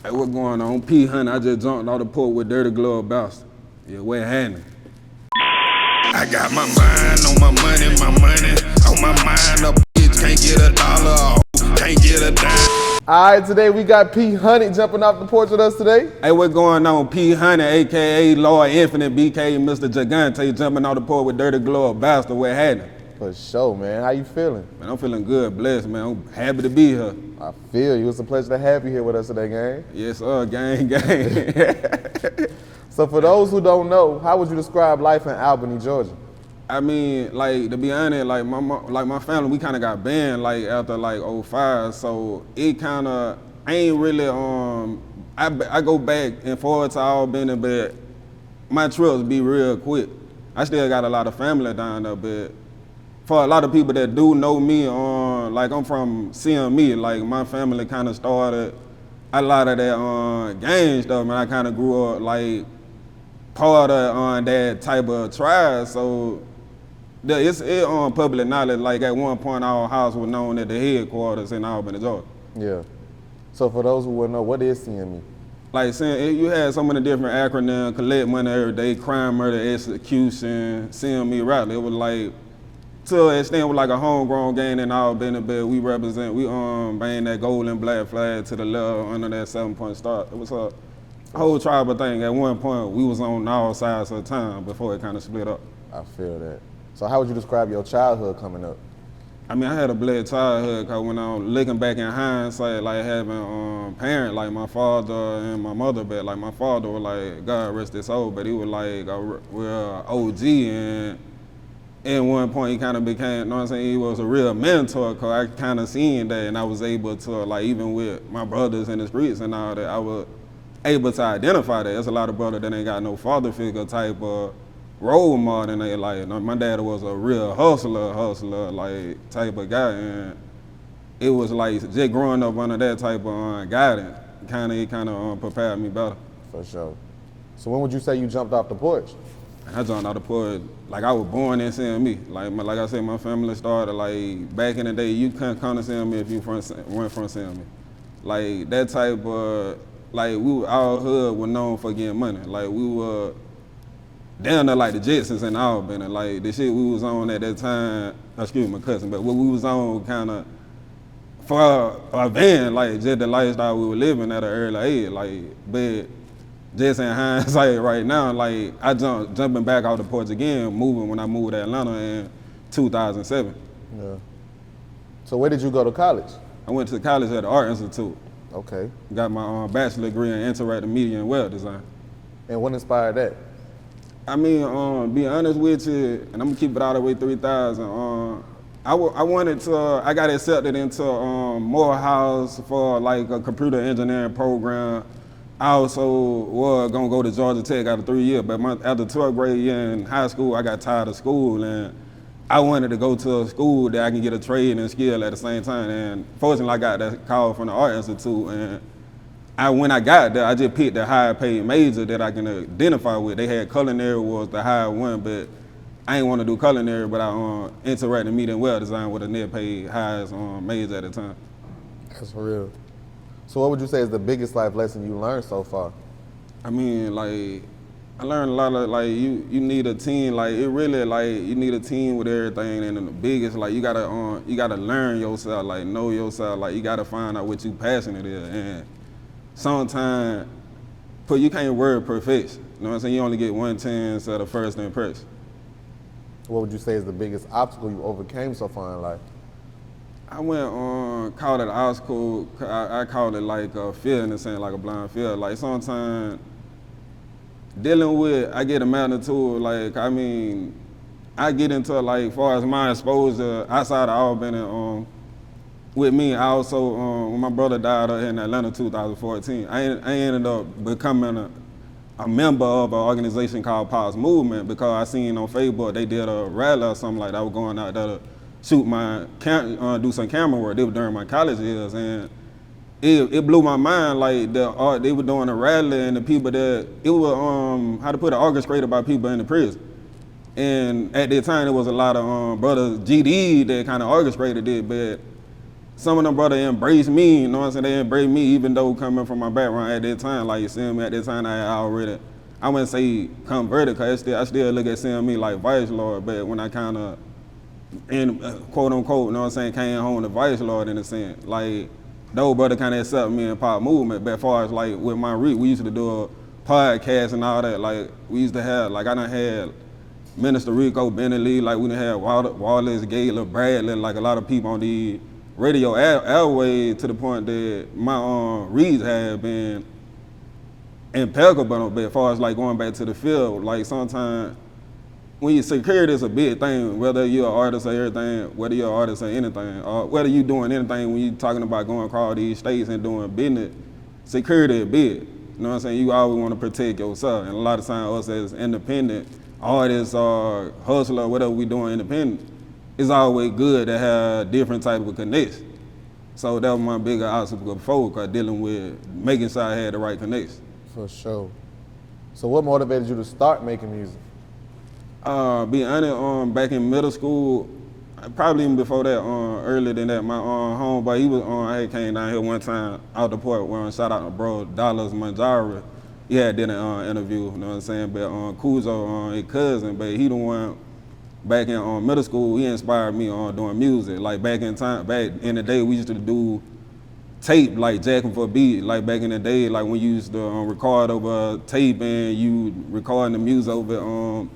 Hey, what going on? P.Hundred, I just jumped out the port with dirty glove bastard. Yeah, what happening? I got my mind on my money on my mind. A bitch can't get a dollar, can't get a dime. All right, today we got P.Hundred jumping off the porch with us today. Hey, what going on? P.Hundred, a.k.a. Lord Infinite, B.K. Mr. Gigante, jumping out the port with dirty glove bastard. What happening? For sure, man. How you feeling? Man, I'm feeling good, blessed, man. I'm happy to be here. I feel you. It's a pleasure to have you here with us today, gang. Yes, sir, gang. So for those who don't know, how would you describe life in Albany, Georgia? I mean, like, to be honest, like my family, we kind of got banned like after like '05, so it kind of ain't really I go back and forth to Albany, but my trips be real quick. I still got a lot of family down there, but for a lot of people that do know me, like I'm from CME, like my family kind of started a lot of that gang stuff, man. I kind of grew up like part of that type of tribe, so it's public knowledge. Like at one point, our house was known at the headquarters in Albany, Georgia. Yeah. So for those who wouldn't know, what is CME? Like you had so many different acronyms: collect money every day, crime, murder, execution, CME rally. It was like, to an extent, it was like a homegrown gang in Albany, but we bang that gold and black flag to the left under that 7-point start. It was a whole tribal thing. At one point, we was on all sides of the town before it kind of split up. I feel that. So how would you describe your childhood coming up? I mean, I had a blessed childhood, because when I'm looking back in hindsight, like having parents, like my father and my mother, but like my father was like, God rest his soul, but he was like a real OG, and at one point he kind of became, you know what I'm saying, he was a real mentor, because I kind of seen that, and I was able to, like, even with my brothers in the streets and all that, I was able to identify that. There's a lot of brothers that ain't got no father figure type of role model in their life. My dad was a real hustler, like, type of guy, and it was like just growing up under that type of guidance, it kind of prepared me better. For sure. So when would you say you jumped off the porch? I jumped out the porch like I was born in CME. Like I said, my family started like back in the day. You couldn't come to CME if you weren't from CME. Like that type of, like our hood was known for getting money. Like we were down there like the Jetsons in Albany. Like the shit we was on at that time. Excuse my cousin, but what we was on kind of for a van, like just the lifestyle we were living at an early age. Like, but just in hindsight right now, like I jumping back out the porch again, moving when I moved to Atlanta in 2007. Yeah. So where did you go to college? I went to college at the Art Institute. Okay. Got my bachelor degree in interactive media and web design. And what inspired that? I mean, be honest with you, and I'm gonna keep it all the way 3,000. I got accepted into Morehouse for like a computer engineering program. I also was gonna go to Georgia Tech after 3 years, but after 12th grade year in high school, I got tired of school, and I wanted to go to a school that I can get a trade and skill at the same time. And fortunately, I got that call from the Art Institute, and when I got there, I just picked the higher paid major that I can identify with. They had culinary was the higher one, but I ain't want to do culinary, but I interactive media and web design with a net paid highest major at the time. That's for real. So what would you say is the biggest life lesson you learned so far? I mean, like, I learned a lot of, like, you need a team. Like, it really, like, you need a team with everything. And the biggest, like, you gotta learn yourself, like, know yourself. Like, you gotta find out what you passionate is. And sometimes, you can't word perfection. You know what I'm saying? You only get 1 chance at a first impression. What would you say is the biggest obstacle you overcame so far in life? I went called it obstacle. I called it like a fear, in a sense, like a blind fear. Like sometimes dealing with, I get a magnitude. Like, I mean, I get into like, far as my exposure outside of Albany. With me, I also when my brother died in Atlanta 2014, I ended up becoming a member of an organization called Pause Movement, because I seen on Facebook they did a rally or something like that. I was going out there to shoot do some camera work. It was during my college years, and it blew my mind. Like they were doing a rally, and the people that it was orchestrated by people in the prison. And at that time, there was a lot of brothers GD that kind of orchestrated it, but some of them brothers embraced me, you know what I'm saying? They embraced me even though coming from my background at that time, like seeing me at that time I had already, I wouldn't say converted, cause I still look at seeing me like vice lord, but when I kinda, in quote unquote, you know what I'm saying, came home to vice lord in a sense, like those brothers kinda accept me in pop movement, but as far as like with my reach, we used to do a podcast and all that, like we used to have, like I done had Minister Rico, Bentley, like we done had Wallace, Gayla, Bradley, like a lot of people on the radio airway to the point that my reads have been impeccable, but as far as like going back to the field, like sometimes when you security is a big thing, whether you're an artist or everything, whether you're an artist or anything, or whether you're doing anything when you're talking about going across these states and doing business, security is big. You know what I'm saying? You always want to protect yourself, and a lot of times us as independent artists or hustler, whatever we doing independent, it's always good to have different type of connection. So that was my bigger obstacle before, cause dealing with making sure I had the right connection. For sure. So what motivated you to start making music? Be honest, back in middle school, probably even before that, earlier than that, my homeboy, he was I had came down here one time out the port, shout out to bro Dollars Manjara. He had did an interview, you know what I'm saying? But Kuzo, his cousin, but he the one back in middle school, he inspired me on doing music. Like back in the day, we used to do tape, like jacking for a beat. Like back in the day, like when you used to record over tape and you recording the music over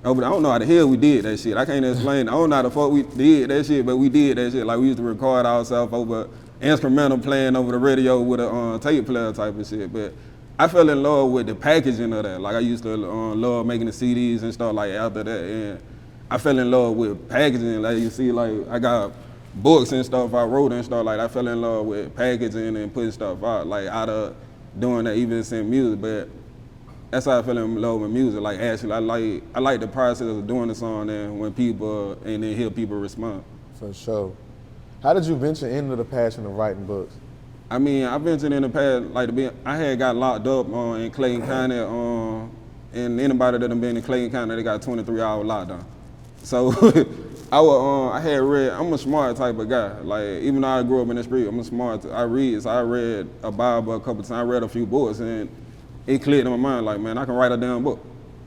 I don't know how the hell we did that shit. I can't explain. I don't know how the fuck we did that shit, but we did that shit. Like we used to record ourselves over instrumental playing over the radio with a tape player type of shit. But I fell in love with the packaging of that. Like I used to love making the CDs and stuff like after that. And I fell in love with packaging. Like you see, like I got books and stuff I wrote and stuff like that. I fell in love with packaging and putting stuff out, like out of doing that, even in music. But that's how I fell in love with music. Like actually, I like the process of doing the song and when people and then hear people respond. For sure. How did you venture into the passion of writing books? I mean, I ventured in the past, like I had got locked up in Clayton County, and anybody that had been in Clayton County, they got 23-hour lockdown. So I had read. I'm a smart type of guy. Like even though I grew up in the street, I'm a smart. I read. So I read a Bible a couple times. I read a few books and it clicked in my mind, like, man, I can write a damn book.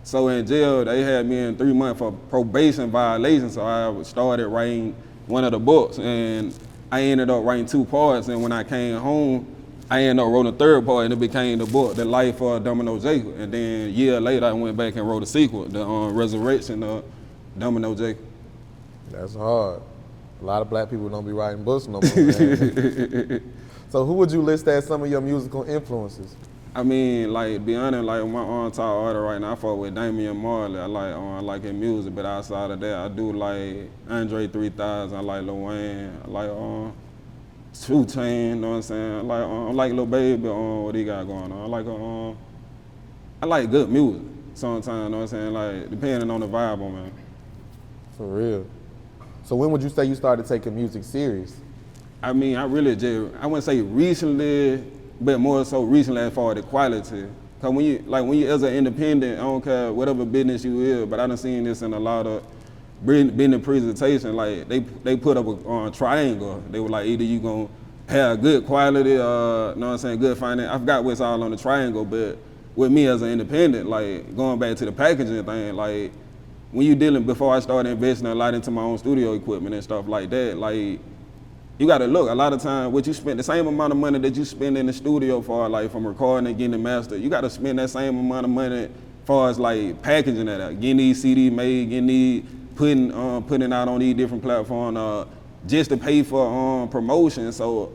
So in jail, they had me in 3 months for probation violation, so I started writing one of the books, and I ended up writing 2 parts, and when I came home, I ended up writing a 3rd part, and it became the book, The Life of Domino Jacob. And then a year later, I went back and wrote a sequel, The Resurrection of Domino Jacob. That's hard. A lot of black people don't be writing books no more, man. So who would you list as some of your musical influences? I mean, like, be honest, like my top artist right now, I fuck with Damian Marley. I like his music, but outside of that, I do like Andre 3000. I like Lil Wayne. I like 2 Chainz. You know what I'm saying? I like Lil Baby. What he got going on? I like good music. Sometimes, you know what I'm saying? Like depending on the vibe, man. For real. So when would you say you started taking music serious? I mean, I wouldn't say recently, but more so recently as far as the quality. Cause when you as an independent, I don't care whatever business you is, but I done seen this in a lot of business presentation. Like they put up a triangle. They were like, either you gonna have good quality, know what I'm saying, good finance. I forgot what's all on the triangle, but with me as an independent, like going back to the packaging thing, like when you dealing, before I started investing a lot into my own studio equipment and stuff like that, like you gotta look, a lot of times what you spend, the same amount of money that you spend in the studio for, like from recording and getting the master, you gotta spend that same amount of money as far as like packaging that out, getting these CD made, getting these, putting out on these different platforms, just to pay for promotion. So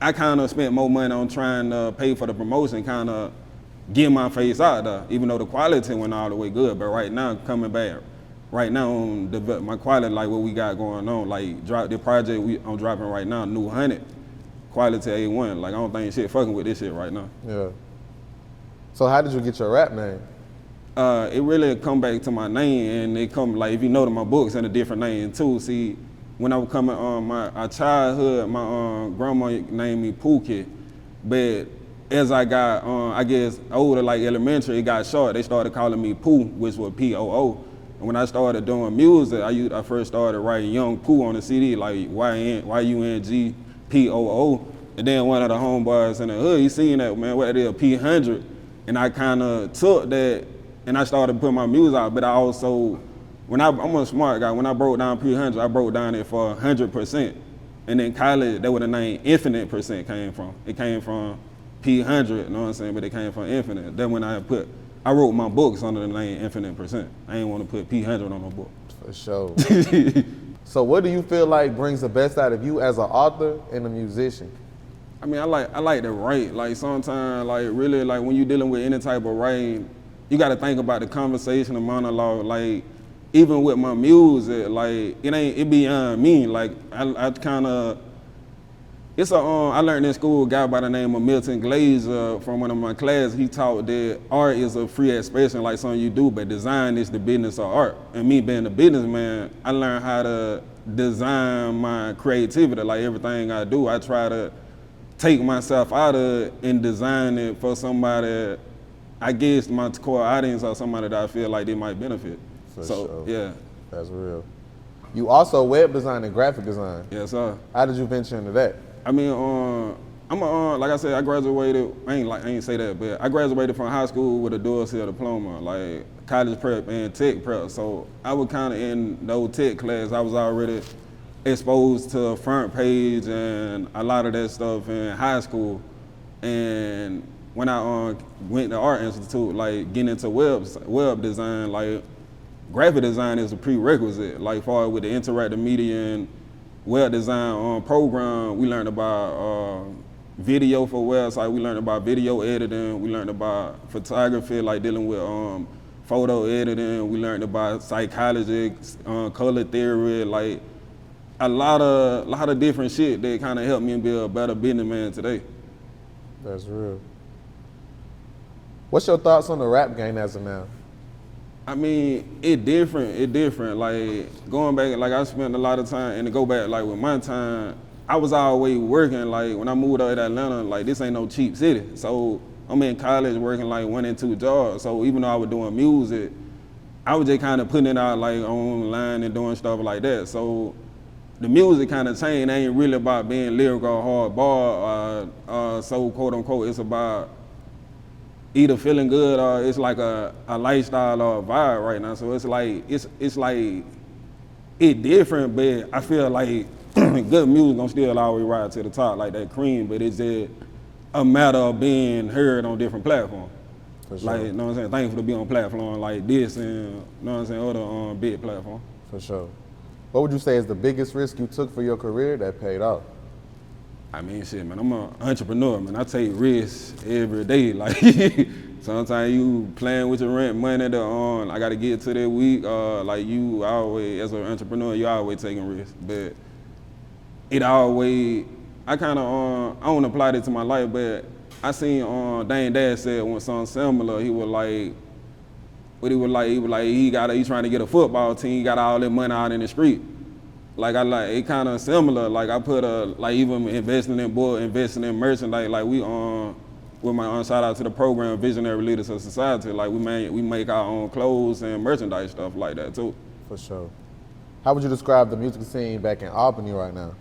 I kinda spent more money on trying to pay for the promotion, kinda get my face out there, even though the quality went all the way good. But right now, coming back, right now, my quality, like what we got going on, like the project I'm dropping right now, Nu Hunned, quality A1. Like I don't think shit fucking with this shit right now. Yeah. So how did you get your rap name? It really come back to my name, and it come like if you know to my books and a different name too. See, when I was coming my childhood, my grandma named me Pookie, but as I got I guess older, like elementary, it got short. They started calling me Pooh, which was P-O-O. And when I started doing music, I first started writing Young Pooh on the CD, like YUNGPOO. And then one of the homeboys in the hood, he seen that, man, what it is, P.Hundred. And I kind of took that and I started putting my music out. But I also, I'm a smart guy. When I broke down P.Hundred, I broke down it for 100%. And then college, that where the name Infinite Percent came from. It came from P.Hundred, you know what I'm saying? But it came from Infinite. Then when I wrote my books under the name Infinite Percent. I didn't want to put P.Hundred on no book. For sure. So what do you feel like brings the best out of you as an author and a musician? I mean, I like to write. Like sometimes, like really, like when you're dealing with any type of writing, you got to think about the conversation, the monologue. Like even with my music, like it beyond me. Like I kind of, I learned in school a guy by the name of Milton Glazer from one of my classes. He taught that art is a free expression, like something you do, but design is the business of art. And me being a businessman, I learned how to design my creativity. Like everything I do, I try to take myself out of it and design it for somebody, I guess my core audience or somebody that I feel like they might benefit. For sure. Yeah. That's real. You also web design and graphic design. Yes, sir. How did you venture into that? I mean, like I said, I graduated, I ain't say that, but I graduated from high school with a dual-cell diploma, like college prep and tech prep. So I was kind of in those tech class. I was already exposed to front page and a lot of that stuff in high school. And when I went to Art Institute, like getting into web design, like graphic design is a prerequisite. Like far with the interactive media and web design program, we learned about video for website, we learned about video editing, we learned about photography, like dealing with photo editing, we learned about psychology, color theory, like a lot of different shit that kind of helped me be a better businessman today. That's real. What's your thoughts on the rap game as of now? I mean, it different. Like going back, like I spent a lot of time, and to go back, like with my time, I was always working. Like when I moved out to Atlanta, like this ain't no cheap city. So I'm in college working like 1 and 2 jobs. So even though I was doing music, I was just kind of putting it out like online and doing stuff like that. So the music kind of changed. It ain't really about being lyrical or hardball. So quote unquote, it's about either feeling good or it's like a lifestyle or a vibe right now. So it's like it different, but I feel like good music gonna still always ride to the top like that cream, but it's just a matter of being heard on different platforms. For sure. Like, you know what I'm saying? Thankful to be on platforms like this and, you know what I'm saying, other big platforms. For sure. What would you say is the biggest risk you took for your career that paid off? I mean, shit, man, I'm an entrepreneur, man. I take risks every day. Like, sometimes you playing with your rent money that I got to get to that week. Like you always, as an entrepreneur, you always taking risks. But it always, I kind of, I don't apply it to my life, but I seen Dane Dash said when something similar, he was like, he trying to get a football team, he got all that money out in the street. Like it kind of similar. Like I put even investing in book, investing in merchandise. Like we with my shout out to the program Visionary Leaders of Society. Like we make our own clothes and merchandise stuff like that too. For sure. How would you describe the music scene back in Albany right now?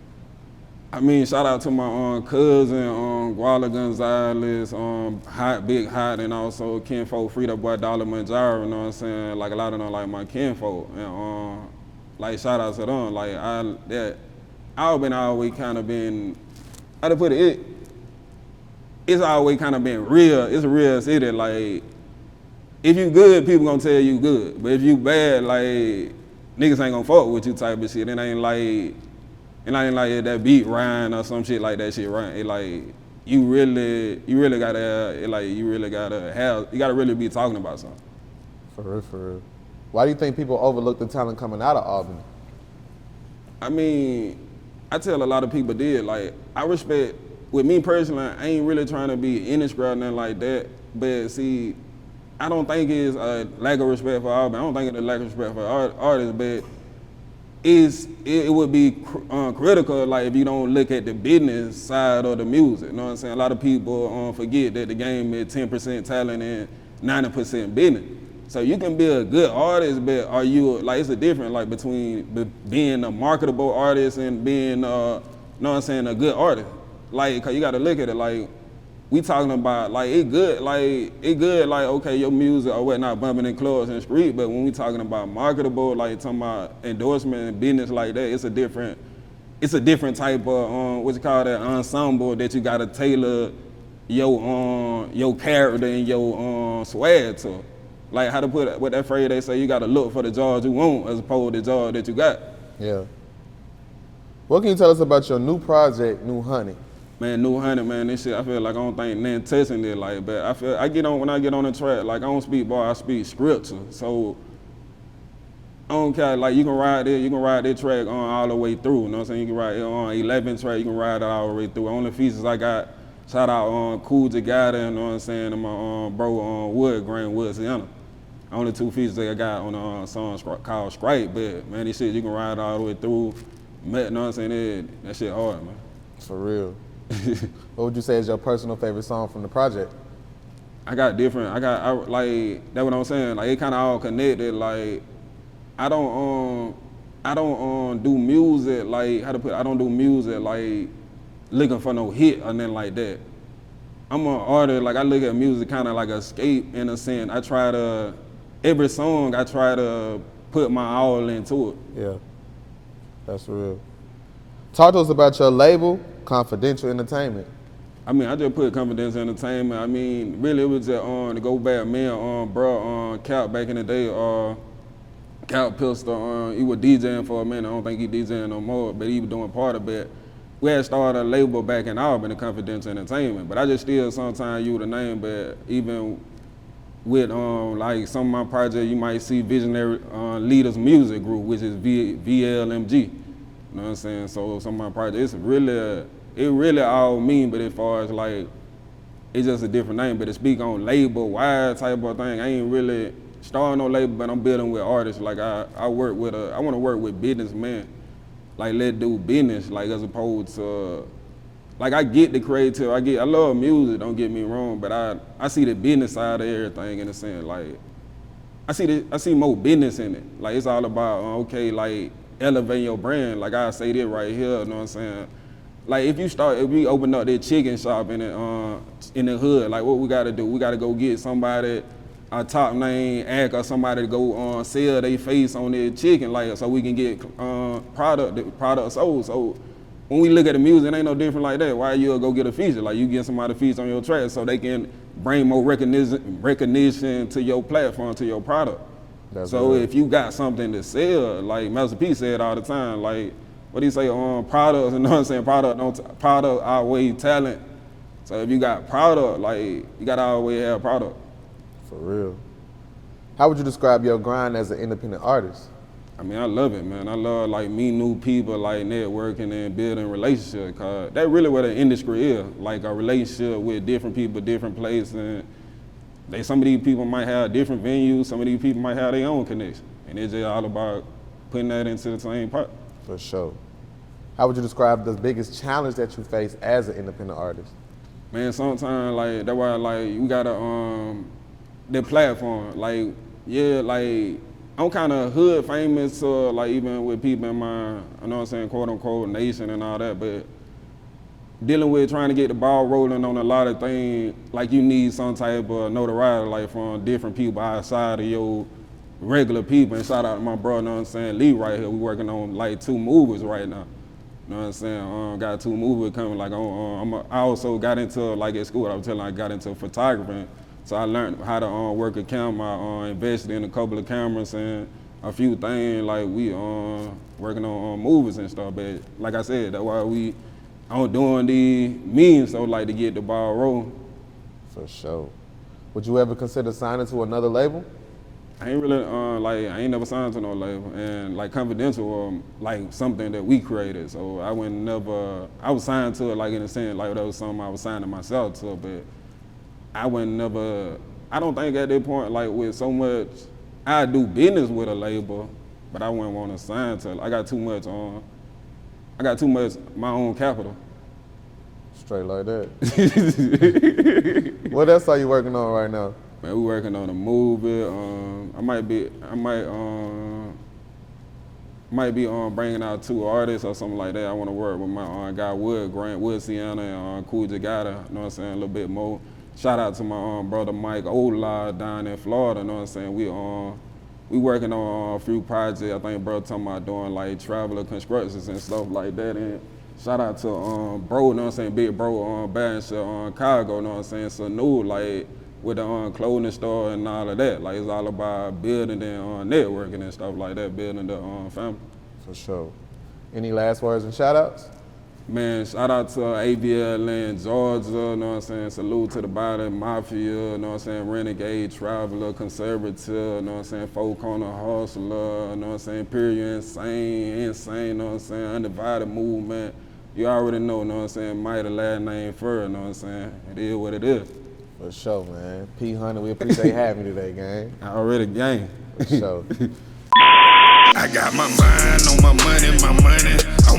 I mean, shout out to my cousin, Guala Gonzalez, Big Hot, and also kinfolk Frida Boy Dollar Manjaro, you know what I'm saying? Like a lot of them like my kinfolk. And like shout out to them. Like Albany always kind of been, how to put it, it's always kind of been real. It's a real city. Like if you good, people gonna tell you good. But if you bad, like niggas ain't gonna fuck with you type of shit. It ain't like that beat Ryan or some shit like that shit Ryan. It like you really gotta you gotta really be talking about something. For real. Why do you think people overlook the talent coming out of Albany? I mean, I tell a lot of people did. Like, I respect, with me personally, I ain't really trying to be industry or nothing like that. But see, I don't think it's a lack of respect for Albany. I don't think it's a lack of respect for artists, but it would be critical, like, if you don't look at the business side of the music. You know what I'm saying? A lot of people forget that the game is 10% talent and 90% business. So you can be a good artist, but are you like it's a difference like between being a marketable artist and being know what I'm saying, a good artist. Like, cause you gotta look at it like we talking about like it good like okay your music or whatnot bumping in clubs and street, but when we talking about marketable, like talking about endorsement and business like that, it's a different type of what you call that ensemble that you gotta tailor your character and your swag to. Like how to put it, with that phrase they say you gotta look for the jobs you want as opposed to the job that you got. Yeah. What can you tell us about your new project, Nu Hunned? Man, Nu Hunned, man, this shit, I feel like I don't think nothing touching it, like, but when I get on the track, like, I don't speak bar, I speak scripture, so I don't care, like, you can ride that track on all the way through, you know what I'm saying? You can ride it on 11 track, you can ride it all the way through. Only features I got, shout out on Cool Jagada, you know what I'm saying, and my bro on Wood, Grand Wood, Sienna. Only 2 features that I got on the song called Stripe, but, man, this shit, you can ride all the way through. You know what I'm saying? That shit hard, man. For real. What would you say is your personal favorite song from the project? I like, that's what I'm saying. Like, it kind of all connected. Like, I don't do music, like, I don't do music, like, looking for no hit or nothing like that. I'm an artist, like, I look at music kind of like escape in a sense. Every song, I try to put my all into it. Yeah, that's real. Talk to us about your label, Confidential Entertainment. I mean, I just put Confidential Entertainment. I mean, really, it was just to go back, me and bro, Cap back in the day, Cap Pistol, he was DJing for a minute. I don't think he DJing no more, but he was doing part of it. We had started a label back in Albany, Confidential Entertainment, but I just still sometimes use the name, but even with like some of my projects, you might see Visionary Leaders Music Group, which is VLMG. You know what I'm saying? So some of my projects, it really all mean, but as far as like, it's just a different name, but to speak on label wide type of thing, I ain't really starting no label, but I'm building with artists. Like I want to work with businessmen, like let do business, like as opposed to, like I get the creative, I love music, don't get me wrong, but I see the business side of everything in a sense. Like I see more business in it. Like it's all about okay, like elevating your brand. Like I say this right here, you know what I'm saying? Like if we open up that chicken shop in the hood, like what we gotta do? We gotta go get somebody, a top name act or somebody to go sell their face on their chicken, like so we can get product sold. So when we look at the music, it ain't no different like that. Why you go get a feature? Like you get somebody a feature on your track so they can bring more recognition to your platform, to your product. That's so right. if you got something to sell, like Master P said all the time, like what do you say on products, you know what I'm saying? Product outweigh talent. So if you got product, like you gotta always have product. For real. How would you describe your grind as an independent artist? I mean, I love it, man. I love like meeting new people, like networking and building relationships. Cause that's really what the industry is, like a relationship with different people, different places. And some of these people might have different venues. Some of these people might have their own connection. And it's just all about putting that into the same pot. For sure. How would you describe the biggest challenge that you face as an independent artist? Man, sometimes like that's why like you gotta the platform. Like yeah, like I'm kind of hood famous, like even with people in my, I know what I'm saying, quote unquote nation and all that, but dealing with trying to get the ball rolling on a lot of things, like you need some type of notoriety, like from different people outside of your regular people. And shout out to my brother, you know what I'm saying, Lee right here. We working on like 2 movies right now. You know what I'm saying? Got 2 movies coming. Like I also got into like at school. I was telling I got into photography. So I learned how to work a camera. I invested in a couple of cameras and a few things. Like we working on movies and stuff. But like I said, that's why I'm doing these means so like to get the ball rolling. For sure. Would you ever consider signing to another label? I ain't really I ain't never signed to no label, and like Confidential like something that we created. So I was signed to it like in a sense like that was something I was signing myself to, but I don't think at that point, like with so much, I do business with a label, but I wouldn't want to sign to it. I got too much my own capital. Straight like that. What else are you working on right now? Man, we working on a movie. I might be bringing out 2 artists or something like that. I want to work with my guy Grant Sienna, and Kuja Gata, you know what I'm saying, a little bit more. Shout out to my brother Mike Ola down in Florida, you know what I'm saying. We working on a few projects. I think bro talking about doing like traveler constructions and stuff like that. And shout out to bro, you know what I'm saying, big bro Bachelor Cargo, you know what I'm saying. So new like with the clothing store and all of that. Like it's all about building and networking and stuff like that, building the family. For sure. Any last words and shout outs? Man, shout out to ABL in Georgia, you know what I'm saying? Salute to the body, Mafia, you know what I'm saying? Renegade, Traveler, Conservative, you know what I'm saying? Folk on the Hustler, you know what I'm saying? Period, insane, you know what I'm saying? Undivided Movement. You already know, you know what I'm saying? Mighty last name first, you know what I'm saying? It is what it is. For sure, man. P.Hundred, we appreciate having you today, gang. Already gang. For sure. I got my mind on my money on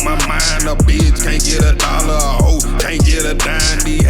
my mind. A bitch can't get $1, a hoe can't get a dime. These